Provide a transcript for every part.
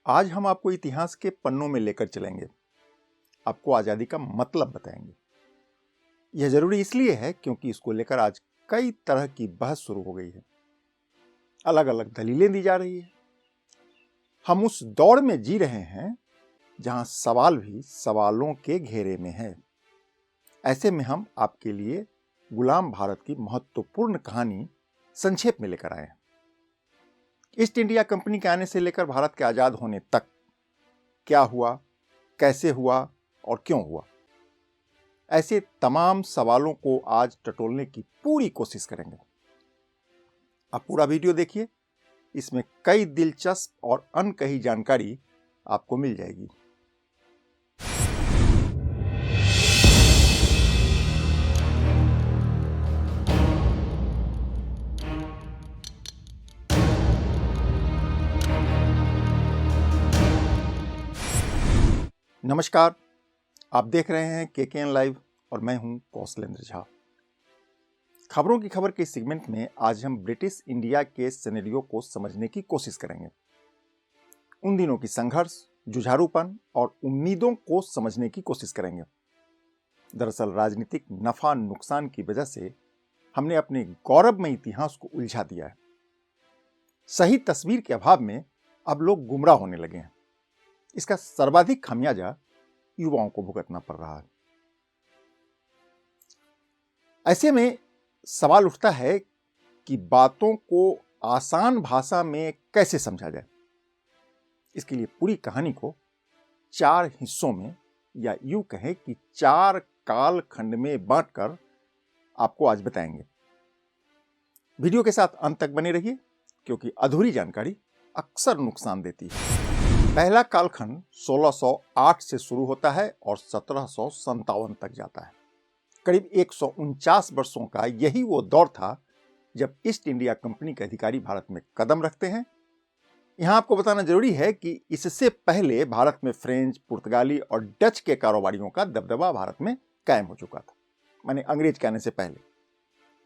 आज हम आपको इतिहास के पन्नों में लेकर चलेंगे, आपको आज़ादी का मतलब बताएंगे। यह जरूरी इसलिए है क्योंकि इसको लेकर आज कई तरह की बहस शुरू हो गई है, अलग अलग दलीलें दी जा रही है। हम उस दौर में जी रहे हैं जहां सवाल भी सवालों के घेरे में है। ऐसे में हम आपके लिए गुलाम भारत की महत्वपूर्ण कहानी संक्षेप में लेकर आए हैं। ईस्ट इंडिया कंपनी के आने से लेकर भारत के आजाद होने तक क्या हुआ, कैसे हुआ और क्यों हुआ, ऐसे तमाम सवालों को आज टटोलने की पूरी कोशिश करेंगे। आप पूरा वीडियो देखिए, इसमें कई दिलचस्प और अनकही जानकारी आपको मिल जाएगी। नमस्कार, आप देख रहे हैं केकेएन लाइव और मैं हूं कौशलेंद्र झा। खबरों की खबर के सेगमेंट में आज हम ब्रिटिश इंडिया के सिनेरियो को समझने की कोशिश करेंगे। उन दिनों की संघर्ष, जुझारूपन और उम्मीदों को समझने की कोशिश करेंगे। दरअसल राजनीतिक नफा नुकसान की वजह से हमने अपने गौरवमय इतिहास को उलझा दिया है। सही तस्वीर के अभाव में अब लोग गुमराह होने लगे हैं। इसका सर्वाधिक खामियाजा युवाओं को भुगतना पड़ रहा है। ऐसे में सवाल उठता है कि बातों को आसान भाषा में कैसे समझा जाए। इसके लिए पूरी कहानी को 4 हिस्सों में, या यूं कहें कि 4 कालखंड में बांटकर आपको आज बताएंगे। वीडियो के साथ अंत तक बने रहिए क्योंकि अधूरी जानकारी अक्सर नुकसान देती है। पहला कालखंड 1608 से शुरू होता है और 1757 तक जाता है। करीब 149 वर्षों का यही वो दौर था जब ईस्ट इंडिया कंपनी के अधिकारी भारत में कदम रखते हैं। यहां आपको बताना जरूरी है कि इससे पहले भारत में फ्रेंच, पुर्तगाली और डच के कारोबारियों का दबदबा भारत में कायम हो चुका था, माने अंग्रेज के आने से पहले।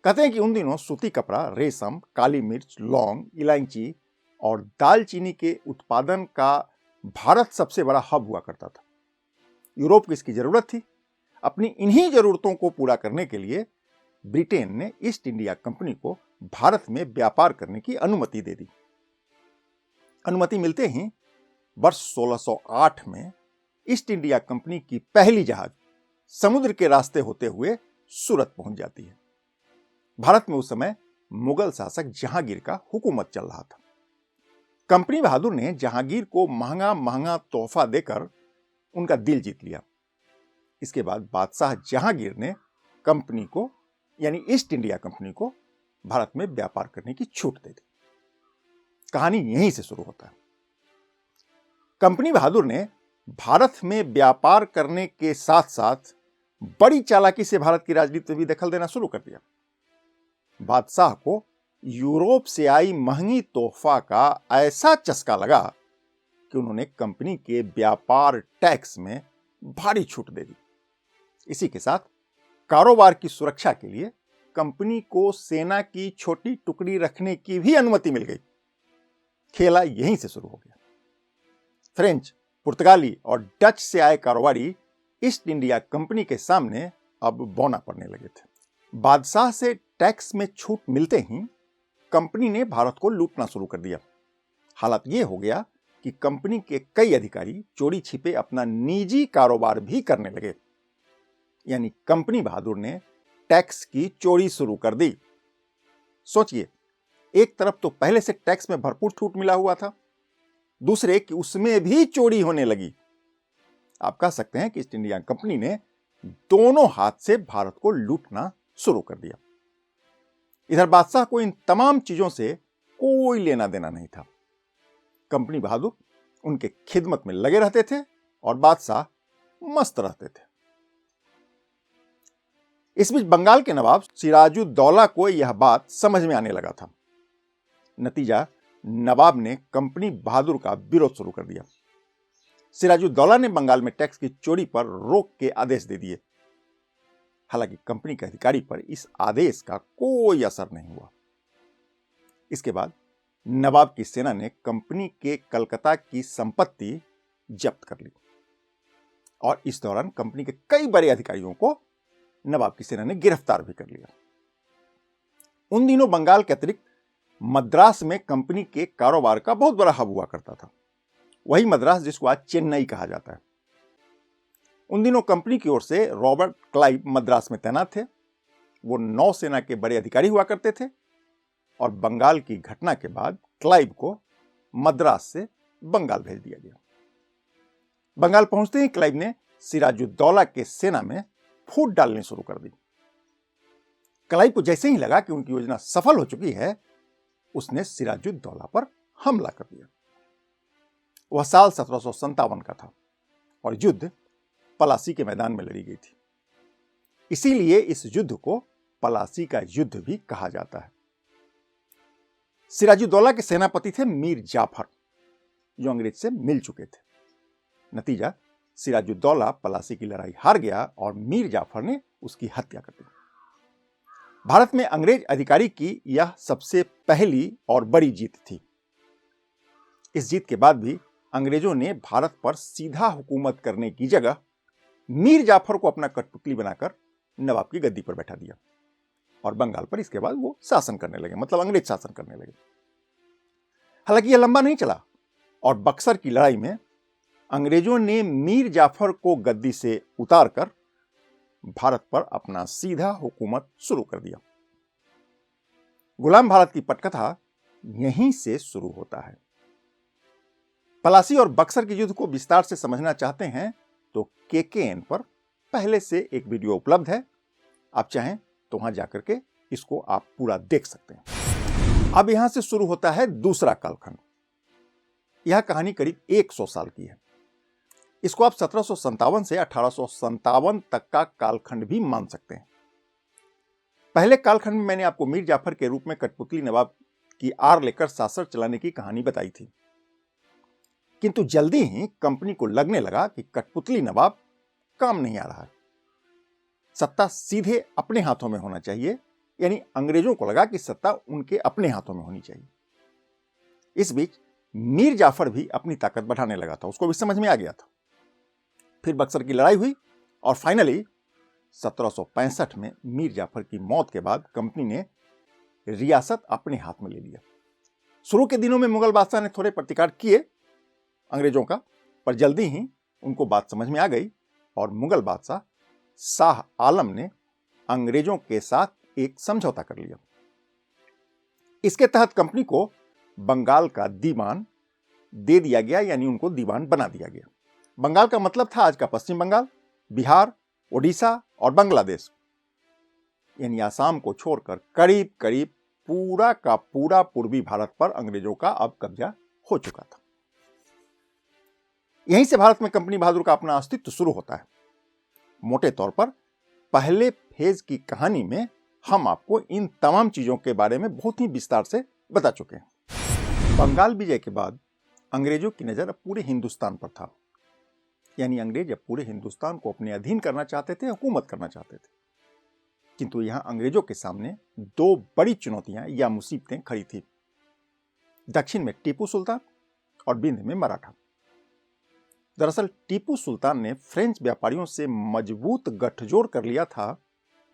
कहते हैं कि उन दिनों सूती कपड़ा, रेशम, काली मिर्च, लौंग, इलायची और दालचीनी के उत्पादन का भारत सबसे बड़ा हब हुआ करता था। यूरोप को इसकी जरूरत थी। अपनी इन्हीं जरूरतों को पूरा करने के लिए ब्रिटेन ने ईस्ट इंडिया कंपनी को भारत में व्यापार करने की अनुमति दे दी। अनुमति मिलते ही वर्ष 1608 में ईस्ट इंडिया कंपनी की पहली जहाज समुद्र के रास्ते होते हुए सूरत पहुंच जाती है। भारत में उस समय मुगल शासक जहांगीर का हुकूमत चल रहा था। कंपनी बहादुर ने जहांगीर को महंगा महंगा तोहफा देकर उनका दिल जीत लिया। इसके बाद बादशाह जहांगीर ने कंपनी को, यानी ईस्ट इंडिया कंपनी को, भारत में व्यापार करने की छूट दे दी। कहानी यहीं से शुरू होता है। कंपनी बहादुर ने भारत में व्यापार करने के साथ साथ बड़ी चालाकी से भारत की राजनीति में भी दखल देना शुरू कर दिया। बादशाह को यूरोप से आई महंगी तोहफा का ऐसा चस्का लगा कि उन्होंने कंपनी के व्यापार टैक्स में भारी छूट दे दी। इसी के साथ कारोबार की सुरक्षा के लिए कंपनी को सेना की छोटी टुकड़ी रखने की भी अनुमति मिल गई। खेला यहीं से शुरू हो गया। फ्रेंच, पुर्तगाली और डच से आए कारोबारी ईस्ट इंडिया कंपनी के सामने अब बौना पड़ने लगे थे। बादशाह से टैक्स में छूट मिलते ही कंपनी ने भारत को लूटना शुरू कर दिया। हालात यह हो गया कि कंपनी के कई अधिकारी चोरी छिपे अपना निजी कारोबार भी करने लगे। यानी कंपनी बहादुर ने टैक्स की चोरी शुरू कर दी। सोचिए, एक तरफ तो पहले से टैक्स में भरपूर छूट मिला हुआ था, दूसरे कि उसमें भी चोरी होने लगी। आप कह सकते हैं कि ईस्ट इंडिया कंपनी ने दोनों हाथ से भारत को लूटना शुरू कर दिया। इधर बादशाह को इन तमाम चीजों से कोई लेना देना नहीं था। कंपनी बहादुर उनके खिदमत में लगे रहते थे और बादशाह मस्त रहते थे। इस बीच बंगाल के नवाब सिराजुद्दौला को यह बात समझ में आने लगा था। नतीजा, नवाब ने कंपनी बहादुर का विरोध शुरू कर दिया। सिराजुद्दौला ने बंगाल में टैक्स की चोरी पर रोक के आदेश दे दिए। हालांकि कंपनी के अधिकारी पर इस आदेश का कोई असर नहीं हुआ। इसके बाद नवाब की सेना ने कंपनी के कलकत्ता की संपत्ति जब्त कर ली और इस दौरान कंपनी के कई बड़े अधिकारियों को नवाब की सेना ने गिरफ्तार भी कर लिया। उन दिनों बंगाल के अतिरिक्त मद्रास में कंपनी के कारोबार का बहुत बड़ा हब हुआ करता था, वही मद्रास जिसको आज चेन्नई कहा जाता है। उन दिनों कंपनी की ओर से रॉबर्ट क्लाइव मद्रास में तैनात थे। वो नौसेना के बड़े अधिकारी हुआ करते थे और बंगाल की घटना के बाद क्लाइव को मद्रास से बंगाल भेज दिया गया। बंगाल पहुंचते ही क्लाइव ने सिराजुद्दौला के सेना में फूट डालनी शुरू कर दी। क्लाइव को जैसे ही लगा कि उनकी योजना सफल हो चुकी है, उसने सिराजुद्दौला पर हमला कर दिया। वह साल 1757 का था और युद्ध पलासी के मैदान में लड़ी गई थी। इसीलिए इस युद्ध को पलासी का युद्ध भी कहा जाता है। सिराजुद्दौला के सेनापति थे मीर जाफर, जो अंग्रेज से मिल चुके थे। नतीजा, सिराजुद्दौला पलासी की लड़ाई हार गया और मीर जाफर ने उसकी हत्या कर दी। भारत में अंग्रेज अधिकारी की यह सबसे पहली और बड़ी जीत थी। इस जीत के बाद भी अंग्रेजों ने भारत पर सीधा हुकूमत करने की जगह मीर जाफर को अपना कठपुतली बनाकर नवाब की गद्दी पर बैठा दिया और बंगाल पर इसके बाद वो शासन करने लगे, मतलब अंग्रेज शासन करने लगे। हालांकि यह लंबा नहीं चला और बक्सर की लड़ाई में अंग्रेजों ने मीर जाफर को गद्दी से उतारकर भारत पर अपना सीधा हुकूमत शुरू कर दिया। गुलाम भारत की पटकथा यहीं से शुरू होता है। पलासी और बक्सर के युद्ध को विस्तार से समझना चाहते हैं तो KKN पर पहले से एक वीडियो उपलब्ध है, आप चाहें तो वहां जाकर के इसको आप पूरा देख सकते हैं। अब यहां से शुरू होता है दूसरा कालखंड। यह कहानी करीब 100 साल की है। इसको आप 1757 से 1857 तक का कालखंड भी मान सकते हैं। पहले कालखंड में मैंने आपको मीर जाफर के रूप में कठपुतली नवाब की आड़ लेकर शासन चलाने की कहानी बताई थी, किंतु जल्दी ही कंपनी को लगने लगा कि कठपुतली नवाब काम नहीं आ रहा है। सत्ता सीधे अपने हाथों में होना चाहिए, यानी अंग्रेजों को लगा कि सत्ता उनके अपने हाथों में होनी चाहिए। इस बीच मीर जाफर भी अपनी ताकत बढ़ाने लगा था, उसको भी समझ में आ गया था। फिर बक्सर की लड़ाई हुई और फाइनली 1765 में मीर जाफर की मौत के बाद कंपनी ने रियासत अपने हाथ में ले लिया। शुरू के दिनों में मुगल बादशाह ने थोड़े प्रतिकार किए अंग्रेजों का, पर जल्दी ही उनको बात समझ में आ गई और मुगल बादशाह शाह आलम ने अंग्रेजों के साथ एक समझौता कर लिया। इसके तहत कंपनी को बंगाल का दीवान दे दिया गया, यानी उनको दीवान बना दिया गया। बंगाल का मतलब था आज का पश्चिम बंगाल, बिहार, ओडिशा और बांग्लादेश, यानी आसाम को छोड़कर करीब करीब पूरा का पूरा पूर्वी भारत पर अंग्रेजों का अब कब्जा हो चुका था। यहीं से भारत में कंपनी बहादुर का अपना अस्तित्व शुरू होता है। मोटे तौर पर पहले फेज की कहानी में हम आपको इन तमाम चीजों के बारे में बहुत ही विस्तार से बता चुके हैं। बंगाल विजय के बाद अंग्रेजों की नजर अब पूरे हिंदुस्तान पर था, यानी अंग्रेज अब पूरे हिंदुस्तान को अपने अधीन करना चाहते थे, हुकूमत करना चाहते थे। किंतु यहां अंग्रेजों के सामने दो बड़ी चुनौतियां या मुसीबतें खड़ी थी। दक्षिण में टीपू सुल्तान और विंध्य में मराठा। दरअसल टीपू सुल्तान ने फ्रेंच व्यापारियों से मजबूत गठजोड़ कर लिया था,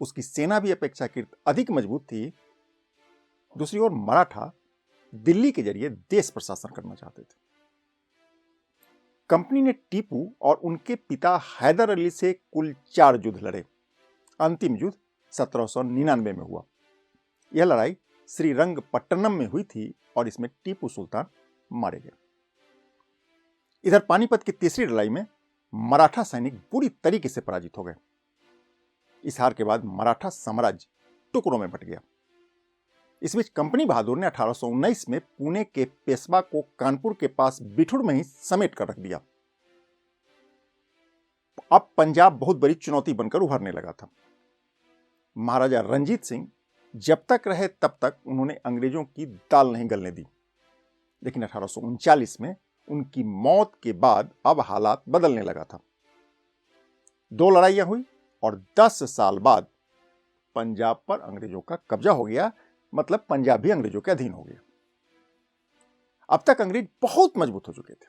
उसकी सेना भी अपेक्षाकृत अधिक मजबूत थी। दूसरी ओर मराठा दिल्ली के जरिए देश पर शासन करना चाहते थे। कंपनी ने टीपू और उनके पिता हैदर अली से कुल 4 युद्ध लड़े। अंतिम युद्ध 1799 में हुआ। यह लड़ाई श्रीरंगपट्टनम में हुई थी और इसमें टीपू सुल्तान मारे गए। इधर पानीपत की तीसरी लड़ाई में मराठा सैनिक बुरी तरीके से पराजित हो गए। इस हार के बाद मराठा साम्राज्य टुकड़ों में बंट गया। इस बीच कंपनी बहादुर ने 1819 में पुणे के पेशवा को कानपुर के पास बिठूर में ही समेट कर रख दिया। अब पंजाब बहुत बड़ी चुनौती बनकर उभरने लगा था। महाराजा रंजीत सिंह जब तक रहे तब तक उन्होंने अंग्रेजों की दाल नहीं गलने दी, लेकिन 1839 में उनकी मौत के बाद अब हालात बदलने लगा था। 2 लड़ाइयां हुई और 10 साल बाद पंजाब पर अंग्रेजों का कब्जा हो गया, मतलब पंजाब भी अंग्रेजों के अधीन हो गया। अब तक अंग्रेज बहुत मजबूत हो चुके थे।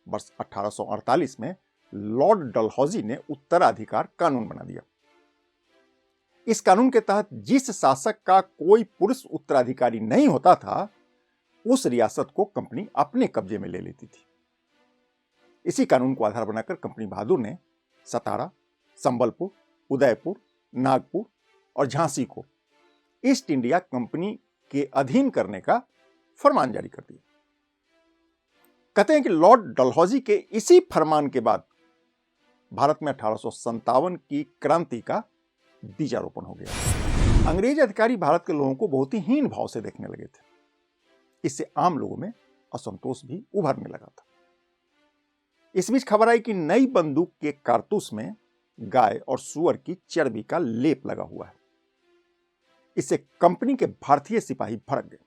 वर्ष 1848 में लॉर्ड डलहौजी ने उत्तराधिकार कानून बना दिया। इस कानून के तहत जिस शासक का कोई पुरुष उत्तराधिकारी नहीं होता था, उस रियासत को कंपनी अपने कब्जे में ले लेती थी। इसी कानून को आधार बनाकर कंपनी बहादुर ने सतारा, संबलपुर, उदयपुर, नागपुर और झांसी को ईस्ट इंडिया कंपनी के अधीन करने का फरमान जारी कर दिया। कहते हैं कि लॉर्ड डलहौजी के इसी फरमान के बाद भारत में 1857 की क्रांति का बीजारोपण हो गया। अंग्रेज अधिकारी भारत के लोगों को बहुत ही हीन भाव से देखने लगे थे। इससे आम लोगों में असंतोष भी उभरने लगा था। इस बीच खबर आई कि नई बंदूक के कारतूस में गाय और सूअर की चर्बी का लेप लगा हुआ है। इससे कंपनी के भारतीय सिपाही भड़क गए।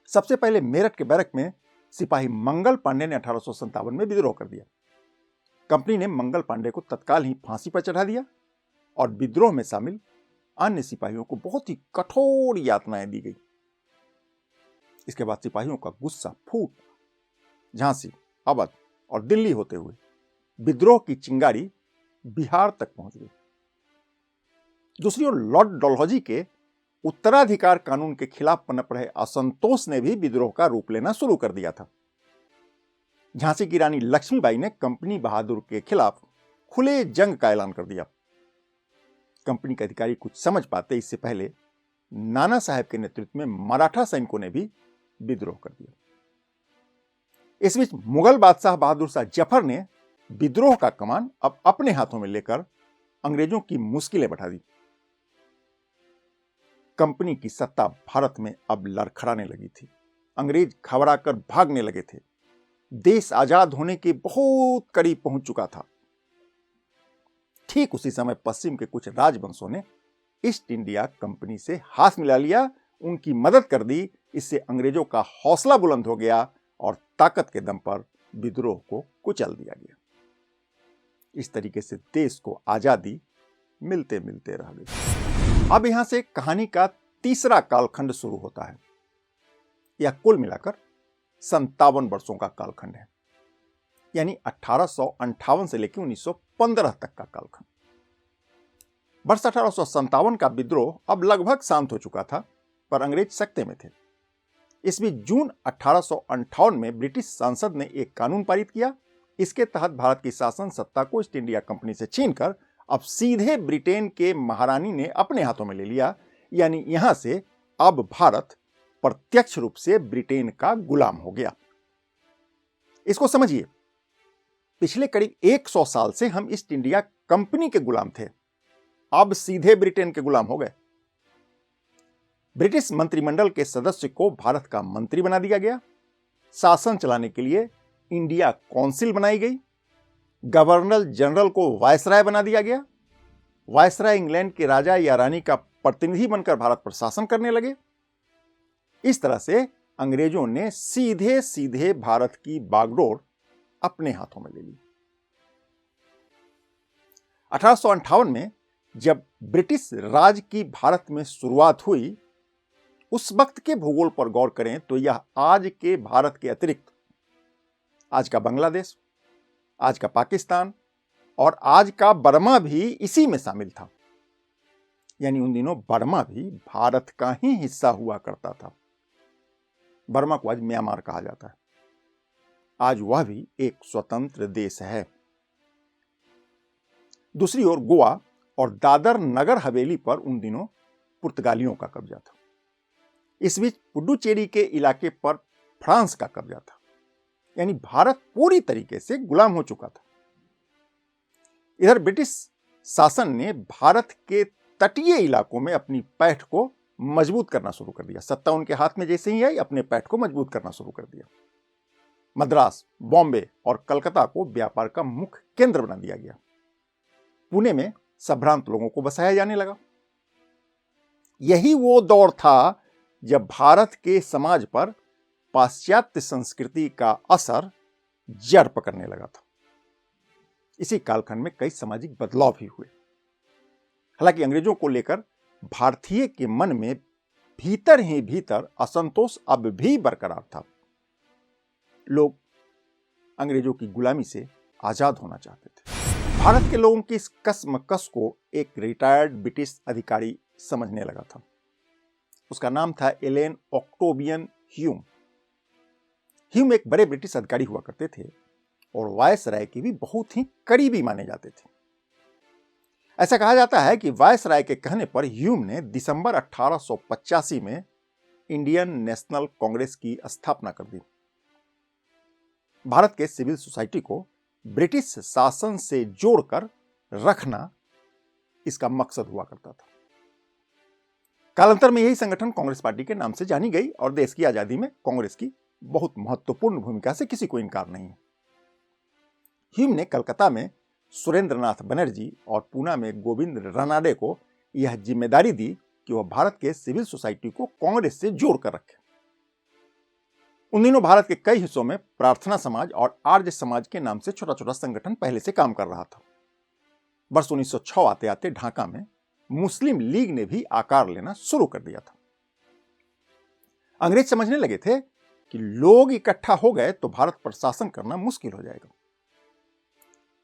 सबसे पहले मेरठ के बैरक में सिपाही मंगल पांडे ने 1857 में विद्रोह कर दिया। कंपनी ने मंगल पांडे को तत्काल ही फांसी पर चढ़ा दिया और विद्रोह में शामिल अन्य सिपाहियों को बहुत ही कठोर यातनाएं दी गई। इसके बाद सिपाहियों का गुस्सा फूट झांसी, अवध और दिल्ली होते हुए विद्रोह की चिंगारी बिहार तक पहुंच गई। दूसरी ओर लॉर्ड डलहौजी के उत्तराधिकार कानून के खिलाफ पनप रहे असंतोष ने भी विद्रोह का रूप लेना शुरू कर दिया था। झांसी की रानी लक्ष्मीबाई ने कंपनी बहादुर के खिलाफ खुले जंग का ऐलान कर दिया। कंपनी के अधिकारी कुछ समझ पाते इससे पहले नाना साहब के नेतृत्व में मराठा सैनिकों ने भी विद्रोह कर दिया। इस बीच मुगल बादशाह बहादुर शाह जफर ने विद्रोह का कमान अब अपने हाथों में लेकर अंग्रेजों की मुश्किलें बढ़ा दी। कंपनी की सत्ता भारत में अब लड़खड़ाने लगी थी। अंग्रेज घबराकर भागने लगे थे। देश आजाद होने के बहुत करीब पहुंच चुका था। ठीक उसी समय पश्चिम के कुछ राजवंशों ने ईस्ट इंडिया कंपनी से हाथ मिला लिया, उनकी मदद कर दी। इससे अंग्रेजों का हौसला बुलंद हो गया और ताकत के दम पर विद्रोह को कुचल दिया गया। इस तरीके से देश को आजादी मिलते मिलते रह गई। अब यहां से कहानी का तीसरा कालखंड शुरू होता है। यह कुल मिलाकर 57 वर्षों का कालखंड है, यानी 1858 से लेकर 1915 तक का कालखंड। वर्ष 1857 का विद्रोह अब लगभग शांत हो चुका था, पर अंग्रेज सकते में थे। इस बीच जून 1858 में ब्रिटिश संसद ने एक कानून पारित किया। इसके तहत भारत की शासन सत्ता को ईस्ट इंडिया कंपनी से छीनकर अब सीधे ब्रिटेन के महारानी ने अपने हाथों में ले लिया। यानी यहां से अब भारत प्रत्यक्ष रूप से ब्रिटेन का गुलाम हो गया। इसको समझिए, पिछले करीब 100 साल से हम ईस्ट इंडिया कंपनी के गुलाम थे, अब सीधे ब्रिटेन के गुलाम हो गए। ब्रिटिश मंत्रिमंडल के सदस्य को भारत का मंत्री बना दिया गया। शासन चलाने के लिए इंडिया काउंसिल बनाई गई। गवर्नर जनरल को वायसराय बना दिया गया। वायसराय इंग्लैंड के राजा या रानी का प्रतिनिधि बनकर भारत पर शासन करने लगे। इस तरह से अंग्रेजों ने सीधे सीधे भारत की बागडोर अपने हाथों में ले ली। 1858 में जब ब्रिटिश राज की भारत में शुरुआत हुई, उस वक्त के भूगोल पर गौर करें तो यह आज के भारत के अतिरिक्त आज का बांग्लादेश, आज का पाकिस्तान और आज का बर्मा भी इसी में शामिल था। यानी उन दिनों बर्मा भी भारत का ही हिस्सा हुआ करता था। बर्मा को आज म्यांमार कहा जाता है। आज वह भी एक स्वतंत्र देश है। दूसरी ओर गोवा और दादर नगर हवेली पर उन दिनों पुर्तगालियों का कब्जा था। इस बीच पुडुचेरी के इलाके पर फ्रांस का कब्जा था। यानी भारत पूरी तरीके से गुलाम हो चुका था। इधर ब्रिटिश शासन ने भारत के तटीय इलाकों में अपनी पैठ को मजबूत करना शुरू कर दिया। सत्ता उनके हाथ में जैसे ही आई, अपने पैठ को मजबूत करना शुरू कर दिया। मद्रास, बॉम्बे और कलकत्ता को व्यापार का मुख्य केंद्र बना दिया गया। पुणे में संभ्रांत लोगों को बसाया जाने लगा। यही वो दौर था जब भारत के समाज पर पाश्चात्य संस्कृति का असर जड़ पकड़ने लगा था। इसी कालखंड में कई सामाजिक बदलाव भी हुए। हालांकि अंग्रेजों को लेकर भारतीय के मन में भीतर ही भीतर असंतोष अब भी बरकरार था। लोग अंग्रेजों की गुलामी से आजाद होना चाहते थे। भारत के लोगों की इस कसमकस को एक रिटायर्ड ब्रिटिश अधिकारी समझने लगा था। उसका नाम था एलेन ऑक्टेवियन ह्यूम। ह्यूम एक बड़े ब्रिटिश अधिकारी हुआ करते थे और वायसराय के भी बहुत ही करीबी माने जाते थे। ऐसा कहा जाता है कि वायसराय के कहने पर ह्यूम ने दिसंबर 1885 में इंडियन नेशनल कांग्रेस की स्थापना कर दी। भारत के सिविल सोसाइटी को ब्रिटिश शासन से जोड़कर रखना इसका मकसद हुआ करता था। कालांतर में यही संगठन कांग्रेस पार्टी के नाम से जानी गई और देश की आजादी में कांग्रेस की बहुत महत्वपूर्ण भूमिका से किसी को इनकार नहीं है। ह्यूम ने कलकत्ता में सुरेंद्रनाथ बनर्जी और पूना में गोविंद रनाडे को यह जिम्मेदारी दी कि वह भारत के सिविल सोसाइटी को कांग्रेस से जोड़कर रखे। उन दिनों भारत के कई हिस्सों में प्रार्थना समाज और आर्य समाज के नाम से छोटा छोटा संगठन पहले से काम कर रहा था। वर्ष 1906 आते आते ढाका में मुस्लिम लीग ने भी आकार लेना शुरू कर दिया था। अंग्रेज समझने लगे थे कि लोग इकट्ठा हो गए तो भारत पर शासन करना मुश्किल हो जाएगा।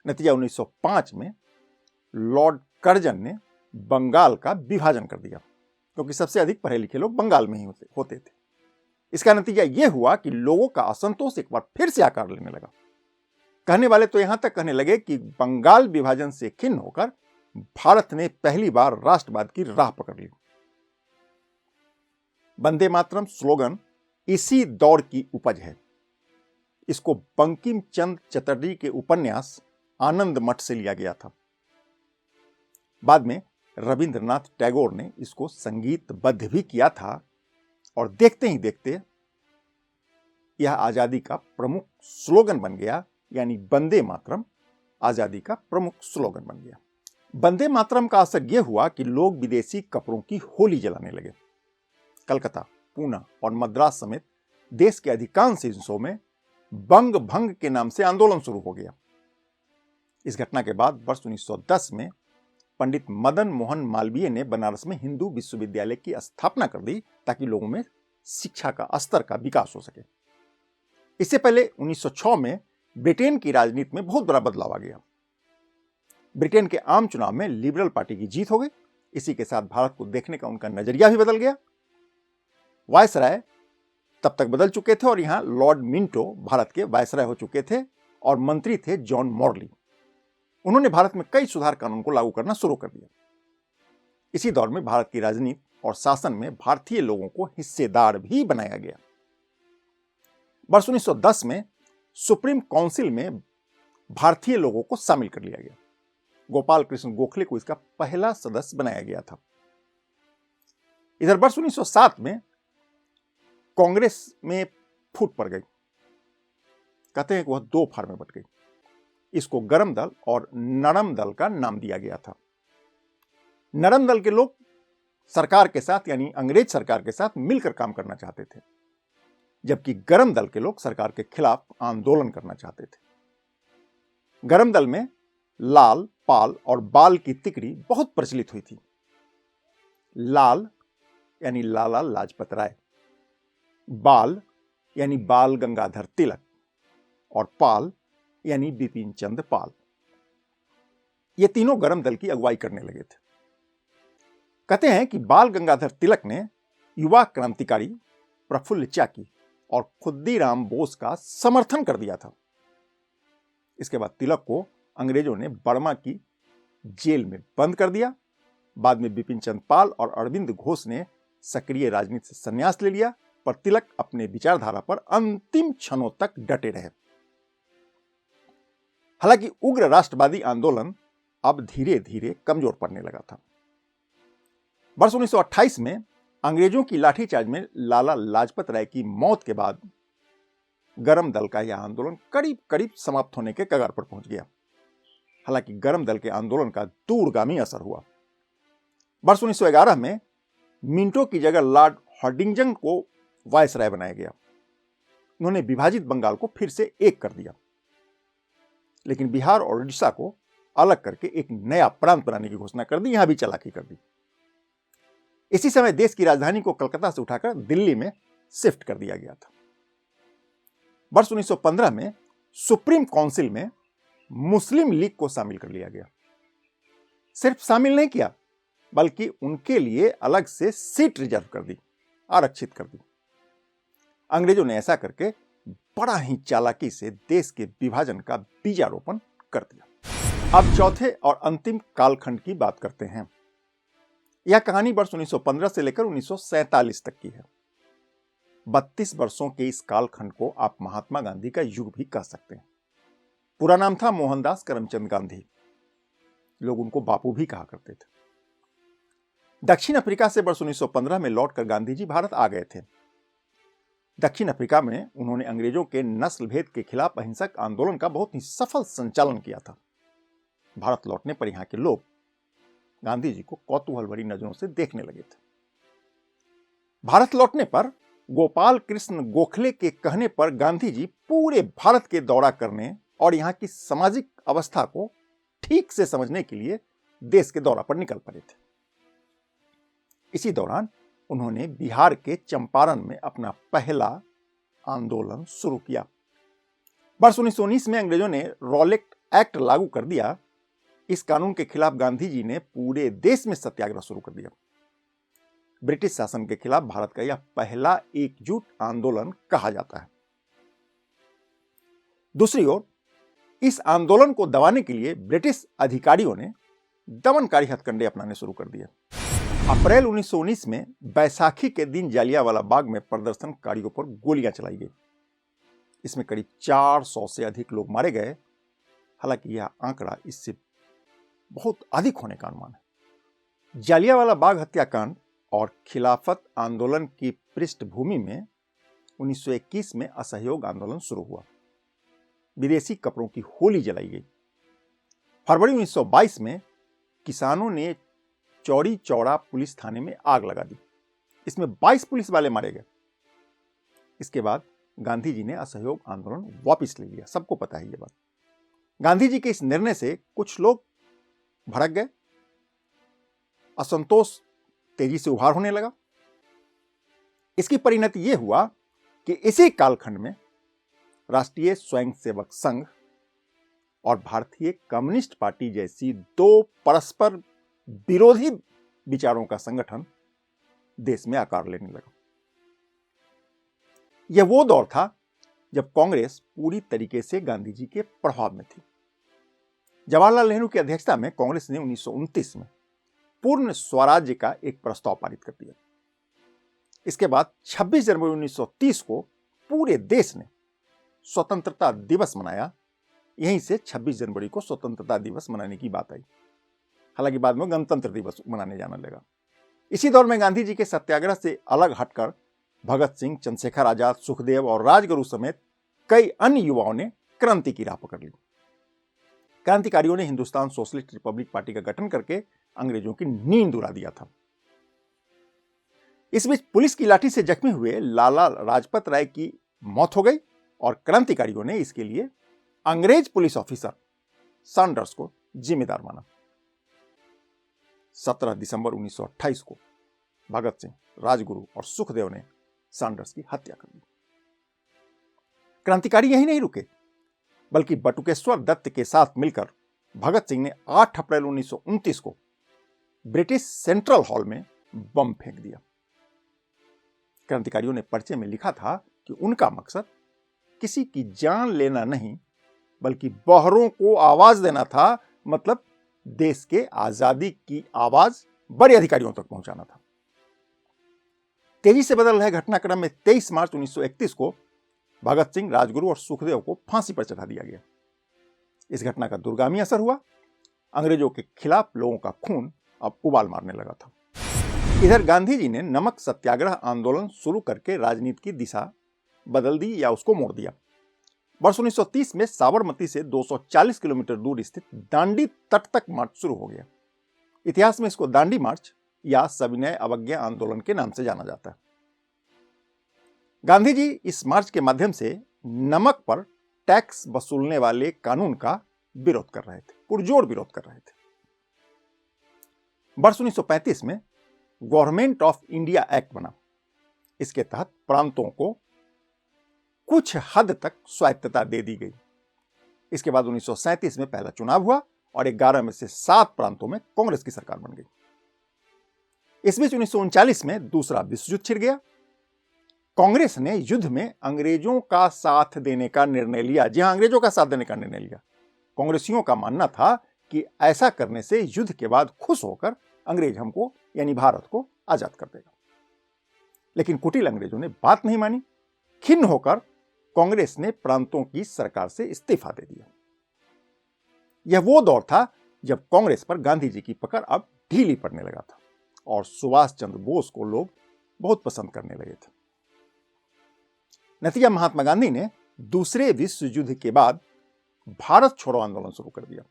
नतीजा 1905 में लॉर्ड कर्जन ने बंगाल का विभाजन कर दिया, क्योंकि सबसे अधिक पढ़े लिखे लोग बंगाल में ही होते थे। इसका नतीजा यह हुआ कि लोगों का असंतोष एक बार फिर से आकार लेने लगा। कहने वाले तो यहां तक कहने लगे कि बंगाल विभाजन से खिन्न होकर भारत ने पहली बार राष्ट्रवाद की राह पकड़ ली। वंदे मातरम स्लोगन इसी दौर की उपज है। इसको बंकिम चंद्र चटर्जी के उपन्यास आनंद मठ से लिया गया था। बाद में रविंद्रनाथ टैगोर ने इसको संगीतबद्ध भी किया था और देखते ही देखते यह आजादी का प्रमुख स्लोगन बन गया, यानी वंदे मातरम आजादी का प्रमुख स्लोगन बन गया। वंदे मातरम का असर यह हुआ कि लोग विदेशी कपड़ों की होली जलाने लगे। कलकत्ता, पूना और मद्रास समेत देश के अधिकांश हिस्सों में बंग भंग के नाम से आंदोलन शुरू हो गया। इस घटना के बाद वर्ष 1910 में पंडित मदन मोहन मालवीय ने बनारस में हिंदू विश्वविद्यालय की स्थापना कर दी ताकि लोगों में शिक्षा का स्तर का विकास हो सके। इससे पहले 1906 में ब्रिटेन की राजनीति में बहुत बड़ा बदलाव आ गया। ब्रिटेन के आम चुनाव में लिबरल पार्टी की जीत हो गई। इसी के साथ भारत को देखने का उनका नजरिया भी बदल गया। वायसराय तब तक बदल चुके थे और यहां लॉर्ड मिंटो भारत के वायसराय हो चुके थे और मंत्री थे जॉन मॉर्ली। उन्होंने भारत में कई सुधार कानून को लागू करना शुरू कर दिया। इसी दौर में भारत की राजनीति और शासन में भारतीय लोगों को हिस्सेदार भी बनाया गया। वर्ष 1910 में सुप्रीम काउंसिल में भारतीय लोगों को शामिल कर लिया गया। गोपाल कृष्ण गोखले को इसका पहला सदस्य बनाया गया था। इधर वर्ष 1907 में कांग्रेस में फूट पड़ गई। कहते हैं कि वह दो फाड़ में बट गई। इसको गरम दल और नरम दल का नाम दिया गया था। नरम दल के लोग सरकार के साथ, यानी अंग्रेज सरकार के साथ मिलकर काम करना चाहते थे, जबकि गरम दल के लोग सरकार के खिलाफ आंदोलन करना चाहते थे। गरम दल में लाल, पाल और बाल की तिकड़ी बहुत प्रचलित हुई थी। लाल यानी लाला लाजपत राय, बाल यानी बाल गंगाधर तिलक और पाल यानी बिपिन चंद्र पाल। ये तीनों गरम दल की अगुवाई करने लगे थे। कहते हैं कि बाल गंगाधर तिलक ने युवा क्रांतिकारी प्रफुल्ल चाकी और खुद्दीराम बोस का समर्थन कर दिया था। इसके बाद तिलक को अंग्रेजों ने बर्मा की जेल में बंद कर दिया। बाद में बिपिन चंद्र पाल और अरविंद घोष ने सक्रिय राजनीति से संन्यास ले लिया, पर तिलक अपने विचारधारा पर अंतिम क्षणों तक डटे रहे। हालांकि उग्र राष्ट्रवादी आंदोलन अब धीरे धीरे कमजोर पड़ने लगा था। वर्ष 1928 में अंग्रेजों की लाठीचार्ज में लाला लाजपत राय की मौत के बाद गरम दल का यह आंदोलन करीब करीब समाप्त होने के कगार पर पहुंच गया। हालांकि गरम दल के आंदोलन का दूरगामी असर हुआ। वर्ष 1911 में मिंटो की जगह लॉर्ड हार्डिंजन को वायसराय बनाया गया। उन्होंने विभाजित बंगाल को फिर से एक कर दिया, लेकिन बिहार और उड़ीसा को अलग करके एक नया प्रांत बनाने की घोषणा कर दी। यहां भी चालाकी कर दी। इसी समय देश की राजधानी को कलकत्ता से उठाकर दिल्ली में शिफ्ट कर दिया गया था। वर्ष 1915 में सुप्रीम काउंसिल में मुस्लिम लीग को शामिल कर लिया गया। सिर्फ शामिल नहीं किया, बल्कि उनके लिए अलग से सीट रिजर्व कर दी, आरक्षित कर दी। अंग्रेजों ने ऐसा करके बड़ा ही चालाकी से देश के विभाजन का बीजारोपण कर दिया। अब चौथे और अंतिम कालखंड की बात करते हैं। यह कहानी वर्ष 1915 से लेकर 1947 तक की है। 32 वर्षों के इस कालखंड को आप महात्मा गांधी का युग भी कह सकते हैं। पूरा नाम था मोहनदास करमचंद गांधी। लोग उनको बापू भी कहा करते थे। दक्षिण अफ्रीका से वर्ष 1915 में लौटकर गांधी जी भारत आ गए थे। दक्षिण अफ्रीका में उन्होंने अंग्रेजों के नस्ल भेद के खिलाफ अहिंसक आंदोलन का बहुत ही सफल संचालन किया था। भारत लौटने पर यहां के लोग गांधी जी को कौतूहल भरी नजरों से देखने लगे थे। भारत लौटने पर गोपाल कृष्ण गोखले के कहने पर गांधी जी पूरे भारत के दौरा करने और यहां की सामाजिक अवस्था को ठीक से समझने के लिए देश के दौरा पर निकल पड़े थे। इसी दौरान उन्होंने बिहार के चंपारण में अपना पहला आंदोलन शुरू किया। वर्ष 1919 में अंग्रेजों ने रॉलेट एक्ट लागू कर दिया। इस कानून के खिलाफ गांधी जी ने पूरे देश में सत्याग्रह शुरू कर दिया। ब्रिटिश शासन के खिलाफ भारत का यह पहला एकजुट आंदोलन कहा जाता है। दूसरी ओर इस आंदोलन को दबाने के लिए ब्रिटिश अधिकारियों ने दमनकारी हथकंडे अपनाने शुरू कर दिए। अप्रैल 1919 में बैसाखी के दिन जालियांवाला बाग में प्रदर्शनकारियों पर गोलियां चलाई गई। इसमें करीब 400 से अधिक लोग मारे गए। हालांकि यह आंकड़ा इससे बहुत अधिक होने का अनुमान है। जालियांवाला बाग हत्याकांड और खिलाफत आंदोलन की पृष्ठभूमि में 1921 में असहयोग आंदोलन शुरू हुआ। विदेशी कपड़ों की होली जलाई गई। फरवरी 1922 में किसानों ने चौड़ी चौड़ा पुलिस थाने में आग लगा दी। इसमें 22 पुलिस वाले मारे गए। इसके बाद गांधी जी ने असहयोग आंदोलन वापस ले लिया। सबको पता है ये बात। गांधी जी के इस निर्णय से कुछ लोग भड़क गए। असंतोष तेजी से उभार होने लगा। इसकी परिणति यह हुआ कि इसी कालखंड में राष्ट्रीय स्वयंसेवक संघ और भारतीय कम्युनिस्ट पार्टी जैसी दो परस्पर विरोधी विचारों का संगठन देश में आकार लेने लगा। यह वो दौर था जब कांग्रेस पूरी तरीके से गांधी जी के प्रभाव में थी। जवाहरलाल नेहरू की अध्यक्षता में कांग्रेस ने 1929 में पूर्ण स्वराज्य का एक प्रस्ताव पारित कर दिया। इसके बाद 26 जनवरी 1930 को पूरे देश ने स्वतंत्रता दिवस मनाया। यहीं से 26 जनवरी को स्वतंत्रता दिवस मनाने की बात आई। हालांकि बाद में गणतंत्र दिवस मनाने जाने लगा। इसी दौर में गांधी जी के सत्याग्रह से अलग हटकर भगत सिंह, चंद्रशेखर आजाद, सुखदेव और राजगुरु समेत कई अन्य युवाओं ने क्रांति की राह पकड़ ली। क्रांतिकारियों ने हिंदुस्तान सोशलिस्ट रिपब्लिक पार्टी का गठन करके अंग्रेजों की नींद उड़ा दिया था। इस बीच पुलिस की लाठी से जख्मी हुए लाला लाजपत राय की मौत हो गई और क्रांतिकारियों ने इसके लिए अंग्रेज पुलिस ऑफिसर सैंडर्स को जिम्मेदार माना। 17 दिसंबर 1928 को भगत सिंह, राजगुरु और सुखदेव ने सैंडर्स की हत्या कर दी। क्रांतिकारी यही नहीं रुके, बल्कि बटुकेश्वर दत्त के साथ मिलकर भगत सिंह ने 8 अप्रैल 1929 को ब्रिटिश सेंट्रल हॉल में बम फेंक दिया। क्रांतिकारियों ने पर्चे में लिखा था कि उनका मकसद किसी की जान लेना नहीं, बल्कि बहरों को आवाज देना था। मतलब देश के आजादी की आवाज बड़े अधिकारियों तक पहुंचाना था। तेजी से बदल रहे घटनाक्रम में 23 मार्च 1931 को भगत सिंह, राजगुरु और सुखदेव को फांसी पर चढ़ा दिया गया। इस घटना का दूरगामी असर हुआ। अंग्रेजों के खिलाफ लोगों का खून अब उबाल मारने लगा था। इधर गांधी जी ने नमक सत्याग्रह आंदोलन शुरू करके राजनीति की दिशा बदल दी या उसको मोड़ दिया। वर्ष 1930 में साबरमती से 240 किलोमीटर दूर स्थित दांडी तट तक मार्च शुरू हो गया। इतिहास में इसको दांडी मार्च या सविनय अवज्ञा आंदोलन के नाम से जाना जाता है। गांधी जी इस मार्च के माध्यम से नमक पर टैक्स वसूलने वाले कानून का विरोध कर रहे थे, पुरजोर विरोध कर रहे थे। वर्ष 1935 में गवर्नमेंट ऑफ इंडिया एक्ट बना। इसके तहत प्रांतों को कुछ हद तक स्वायत्तता दे दी गई। इसके बाद 1937 में पहला चुनाव हुआ और 11 में से 7 प्रांतों में कांग्रेस की सरकार बन गई। इस बीच 1939 में दूसरा विश्व युद्ध छिड़ गया। कांग्रेस ने युद्ध में अंग्रेजों का साथ देने का निर्णय लिया। जी हां, अंग्रेजों का साथ देने का निर्णय लिया। कांग्रेसियों का मानना था कि ऐसा करने से युद्ध के बाद खुश होकर अंग्रेज हमको यानी भारत को आजाद कर देगा। लेकिन कुटिल अंग्रेजों ने बात नहीं मानी। खिन्न होकर कांग्रेस ने प्रांतों की सरकार से इस्तीफा दे दिया। यह वो दौर था जब कांग्रेस पर गांधी जी की पकड़ अब ढीली पड़ने लगा था और सुभाष चंद्र बोस को लोग बहुत पसंद करने लगे थे। नतीजा, महात्मा गांधी ने दूसरे विश्व युद्ध के बाद भारत छोड़ो आंदोलन शुरू कर दिया।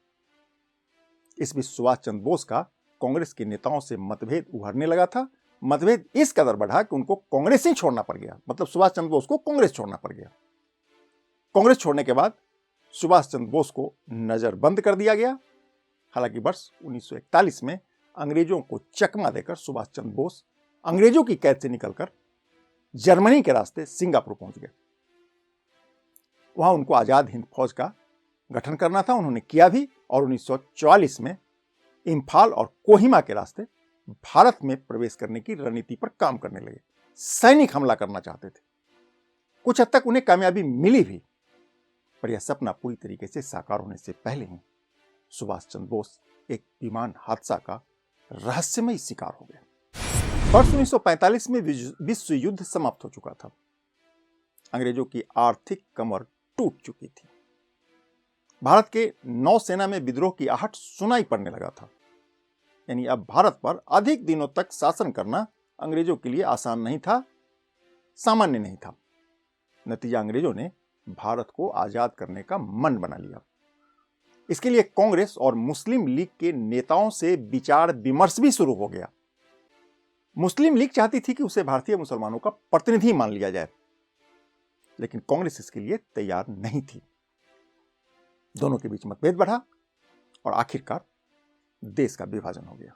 इस बीच सुभाष चंद्र बोस का कांग्रेस के नेताओं से मतभेद उभरने लगा था। मतभेद इस कदर बढ़ा कि उनको कांग्रेस ही छोड़ना पड़ गया। मतलब सुभाष चंद्र बोस को कांग्रेस छोड़ना पड़ गया। कांग्रेस छोड़ने के बाद सुभाष चंद्र बोस को नजरबंद कर दिया गया। हालांकि वर्ष 1941 में अंग्रेजों को चकमा देकर सुभाष चंद्र बोस अंग्रेजों की कैद से निकलकर जर्मनी के रास्ते सिंगापुर पहुंच गए। वहां उनको आजाद हिंद फौज का गठन करना था। उन्होंने किया भी और 1944 में इंफाल और कोहिमा के रास्ते भारत में प्रवेश करने की रणनीति पर काम करने लगे। सैनिक हमला करना चाहते थे। कुछ हद तक उन्हें कामयाबी मिली भी, पर यह सपना पूरी तरीके से साकार होने से पहले ही सुभाष चंद्र बोस एक विमान हादसा का रहस्यमय शिकार हो गए। वर्ष 1945 में विश्व युद्ध समाप्त हो चुका था। अंग्रेजों की आर्थिक कमर टूट चुकी थी। भारत के नौसेना में विद्रोह की आहट सुनाई पड़ने लगा था। यानी अब भारत पर अधिक दिनों तक शासन करना अंग्रेजों के लिए आसान नहीं था, सामान्य नहीं था। नतीजा, अंग्रेजों ने भारत को आजाद करने का मन बना लिया। इसके लिए कांग्रेस और मुस्लिम लीग के नेताओं से विचार विमर्श भी शुरू हो गया। मुस्लिम लीग चाहती थी कि उसे भारतीय मुसलमानों का प्रतिनिधि मान लिया जाए, लेकिन कांग्रेस इसके लिए तैयार नहीं थी। दोनों के बीच मतभेद बढ़ा और आखिरकार देश का विभाजन हो गया।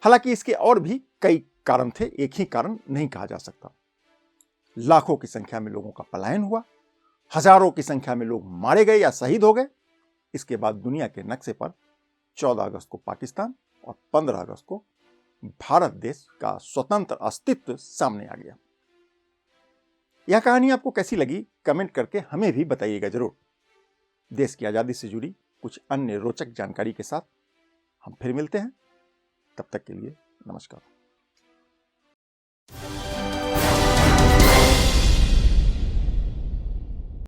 हालांकि इसके और भी कई कारण थे, एक ही कारण नहीं कहा जा सकता। लाखों की संख्या में लोगों का पलायन हुआ, हजारों की संख्या में लोग मारे गए या शहीद हो गए। इसके बाद दुनिया के नक्शे पर 14 अगस्त को पाकिस्तान और 15 अगस्त को भारत देश का स्वतंत्र अस्तित्व सामने आ गया। यह कहानी आपको कैसी लगी कमेंट करके हमें भी बताइएगा जरूर। देश की आजादी से जुड़ी कुछ अन्य रोचक जानकारी के साथ हम फिर मिलते हैं। तब तक के लिए नमस्कार।